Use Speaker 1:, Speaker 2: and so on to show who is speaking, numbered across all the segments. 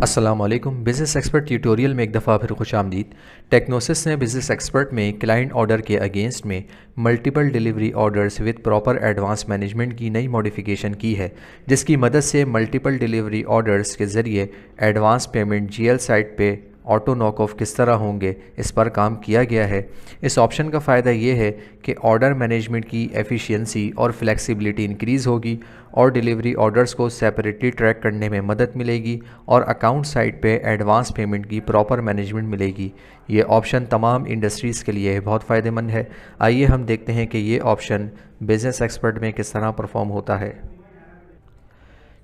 Speaker 1: अस्सलाम वालेकुम। Business expert tutorial में एक दफ़ा फिर खुश आमदीद। टेक्नोसिस ने बिज़नेस एक्सपर्ट में क्लाइंट ऑर्डर के अगेंस्ट में multiple delivery orders with proper advance management की नई मॉडिफिकेशन की है, जिसकी मदद से मल्टीपल डिलीवरी ऑर्डर्स के ज़रिए एडवांस पेमेंट जीएल साइट पे ऑटो नॉक ऑफ किस तरह होंगे, इस पर काम किया गया है। इस ऑप्शन का फ़ायदा ये है कि ऑर्डर मैनेजमेंट की एफिशिएंसी और फ्लेक्सिबिलिटी इंक्रीज़ होगी और डिलीवरी ऑर्डर्स को सेपरेटली ट्रैक करने में मदद मिलेगी और अकाउंट साइड पे एडवांस पेमेंट की प्रॉपर मैनेजमेंट मिलेगी। ये ऑप्शन तमाम इंडस्ट्रीज़ के लिए बहुत फ़ायदेमंद है। आइए हम देखते हैं कि ये ऑप्शन बिज़नेस एक्सपर्ट में किस तरह परफॉर्म होता है।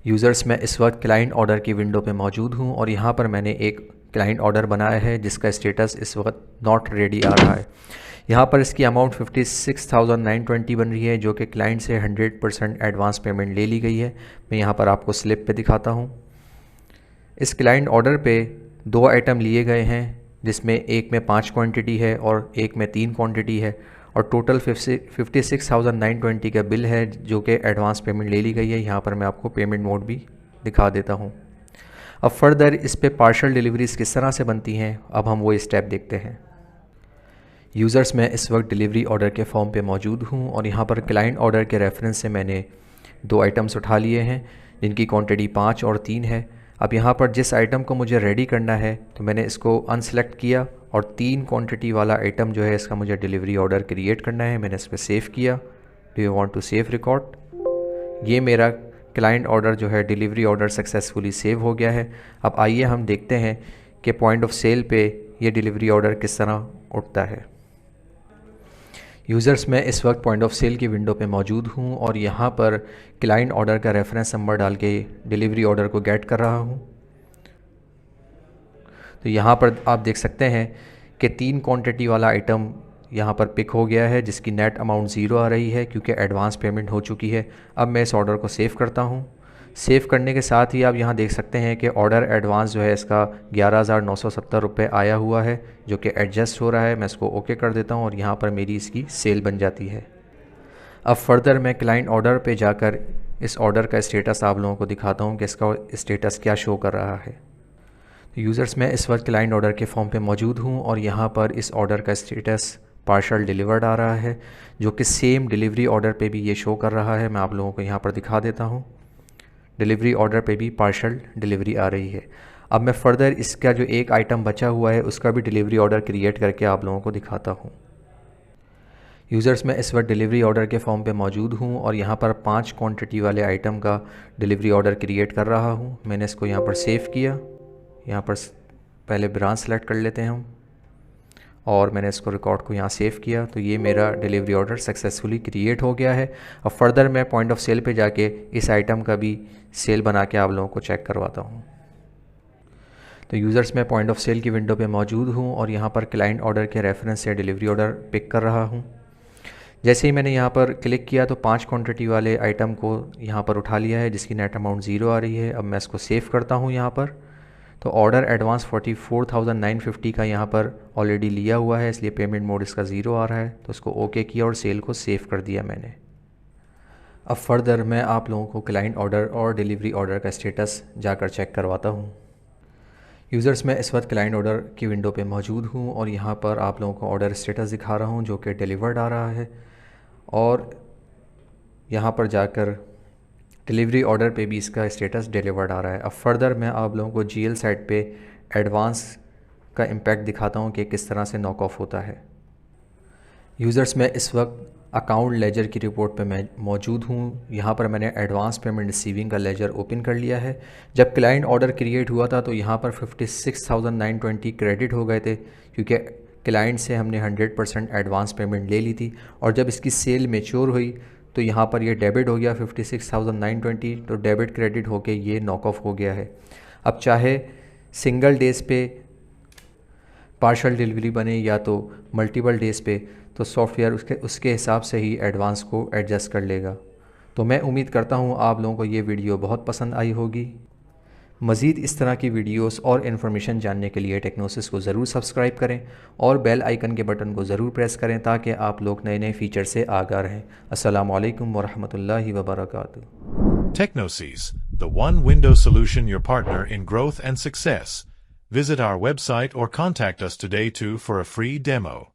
Speaker 1: यूज़र्स, मैं इस वक्त क्लाइंट ऑर्डर की विंडो पे मौजूद हूँ और यहाँ पर मैंने एक क्लाइंट ऑर्डर बनाया है जिसका स्टेटस इस वक्त नॉट रेडी आ रहा है। यहाँ पर इसकी अमाउंट 56,920 बन रही है, जो कि क्लाइंट से 100% एडवांस पेमेंट ले ली गई है। मैं यहाँ पर आपको स्लिप पे दिखाता हूँ। इस क्लाइंट ऑर्डर पे 2 आइटम लिए गए हैं, जिसमें एक में 5 क्वांटिटी है और एक में 3 क्वांटिटी है और टोटल 56,920 का बिल है, जो कि एडवांस पेमेंट ले ली गई है। यहाँ पर मैं आपको पेमेंट मोड भी दिखा देता हूँ। अब फर्दर इस पे पार्शल डिलीवरीज़ किस तरह से बनती हैं, अब हम वो स्टेप देखते हैं। यूज़र्स, मैं इस वक्त डिलीवरी ऑर्डर के फॉर्म पे मौजूद हूँ और यहाँ पर क्लाइंट ऑर्डर के रेफरेंस से मैंने 2 आइटम्स उठा लिए हैं, जिनकी क्वांटिटी 5 और 3 है। अब यहाँ पर जिस आइटम को मुझे रेडी करना है तो मैंने इसको अनसेलेक्ट किया और 3 क्वांटिटी वाला आइटम जो है इसका मुझे डिलीवरी ऑर्डर क्रिएट करना है। मैंने इस पर सेव किया। Do you want to save record? ये मेरा क्लाइंट ऑर्डर जो है डिलीवरी ऑर्डर सक्सेसफुली सेव हो गया है। अब आइए हम देखते हैं कि पॉइंट ऑफ सेल पे ये डिलीवरी ऑर्डर किस तरह उठता है। यूज़र्स, मैं इस वक्त पॉइंट ऑफ सेल की विंडो पे मौजूद हूँ और यहाँ पर क्लाइंट ऑर्डर का रेफरेंस नंबर डाल के डिलीवरी ऑर्डर को गेट कर रहा हूँ। तो यहाँ पर आप देख सकते हैं कि 3 क्वांटिटी वाला आइटम यहाँ पर पिक हो गया है, जिसकी नेट अमाउंट 0 आ रही है क्योंकि एडवांस पेमेंट हो चुकी है। अब मैं इस ऑर्डर को सेव करता हूँ। सेव करने के साथ ही आप यहाँ देख सकते हैं कि ऑर्डर एडवांस जो है इसका 11,970 रुपये आया हुआ है, जो कि एडजस्ट हो रहा है। मैं इसको ओके कर देता हूँ और यहाँ पर मेरी इसकी सेल बन जाती है। अब फर्दर मैं क्लाइंट ऑर्डर पे जाकर इस ऑर्डर का स्टेटस आप लोगों को दिखाता हूँ कि इसका स्टेटस क्या शो कर रहा है। तो यूज़र्स, मैं इस वक्त क्लाइंट ऑर्डर के फॉर्म पे मौजूद हूँ और यहाँ पर इस ऑर्डर का स्टेटस पार्शल डिलीवर्ड आ रहा है, जो कि सेम डिलीवरी ऑर्डर पे भी ये शो कर रहा है। मैं आप लोगों को यहाँ पर दिखा देता हूँ। डिलीवरी ऑर्डर पे भी पार्शल डिलीवरी आ रही है। अब मैं फ़र्दर इसका जो एक आइटम बचा हुआ है उसका भी डिलीवरी ऑर्डर क्रिएट करके आप लोगों को दिखाता हूँ। यूज़र्स, मैं इस वक्त डिलीवरी ऑर्डर के फॉर्म पे मौजूद हूँ और यहाँ पर 5 क्वांटिटी वाले आइटम का डिलीवरी ऑर्डर क्रिएट कर रहा हूँ। मैंने इसको यहाँ पर सेव किया। यहाँ पर पहले ब्रांच सेलेक्ट कर लेते हैं हम और मैंने इसको रिकॉर्ड को यहाँ सेव किया। तो ये मेरा डिलीवरी ऑर्डर सक्सेसफुली क्रिएट हो गया है। अब फर्दर मैं पॉइंट ऑफ सेल पे जाके इस आइटम का भी सेल बना के आप लोगों को चेक करवाता हूँ। तो यूज़र्स, मैं पॉइंट ऑफ सेल की विंडो पे मौजूद हूँ और यहाँ पर क्लाइंट ऑर्डर के रेफरेंस से डिलीवरी ऑर्डर पिक कर रहा हूँ। जैसे ही मैंने यहाँ पर क्लिक किया तो 5 क्वांटिटी वाले आइटम को यहाँ पर उठा लिया है, जिसकी नेट अमाउंट 0 आ रही है। अब मैं इसको सेव करता हूँ यहाँ पर। तो ऑर्डर एडवांस 44,950 का यहाँ पर ऑलरेडी लिया हुआ है, इसलिए पेमेंट मोड इसका 0 आ रहा है। तो इसको ओके किया और सेल को सेव कर दिया मैंने। अब फर्दर मैं आप लोगों को क्लाइंट ऑर्डर और डिलीवरी ऑर्डर का स्टेटस जाकर चेक करवाता हूँ। यूज़र्स, मैं इस वक्त क्लाइंट ऑर्डर की विंडो पे मौजूद हूँ और यहाँ पर आप लोगों को ऑर्डर स्टेटस दिखा रहा हूँ, जो कि डिलीवर्ड आ रहा है। और यहाँ पर जाकर डिलीवरी ऑर्डर पे भी इसका स्टेटस डिलीवर्ड आ रहा है। अब फर्दर मैं आप लोगों को जीएल साइट पे एडवांस का इम्पैक्ट दिखाता हूँ कि किस तरह से नॉक ऑफ होता है। यूज़र्स, मैं इस वक्त अकाउंट लेजर की रिपोर्ट पे मैं मौजूद हूँ। यहाँ पर मैंने एडवांस पेमेंट रिसीविंग का लेजर ओपन कर लिया है। जब क्लाइंट ऑर्डर क्रिएट हुआ था तो यहाँ पर 56,920 क्रेडिट हो गए थे, क्योंकि क्लाइंट से हमने 100% एडवांस पेमेंट ले ली थी। और जब इसकी सेल मैच्योर हुई तो यहाँ पर ये डेबिट हो गया 56,920, तो डेबिट क्रेडिट होके ये नॉक ऑफ हो गया है। अब चाहे सिंगल डेज़ पे पार्शल डिलीवरी बने या तो मल्टीपल डेज़ पे, तो सॉफ्टवेयर उसके हिसाब से ही एडवांस को एडजस्ट कर लेगा। तो मैं उम्मीद करता हूँ आप लोगों को ये वीडियो बहुत पसंद आई होगी। मज़ीद इस तरह की वीडियोस और इन्फॉर्मेशन जानने के लिए टेक्नोसिस को ज़रूर सब्सक्राइब करें और बेल आइकन के बटन को ज़रूर प्रेस करें ताकि आप लोग नए नए फ़ीचर से आगाह रहें। अस्सलामु अलैकुम वरहमतुल्लाहि वबरकातुहू।
Speaker 2: Technosis the one-window solution, your partner in growth and success. Visit our website or contact us today for a free demo.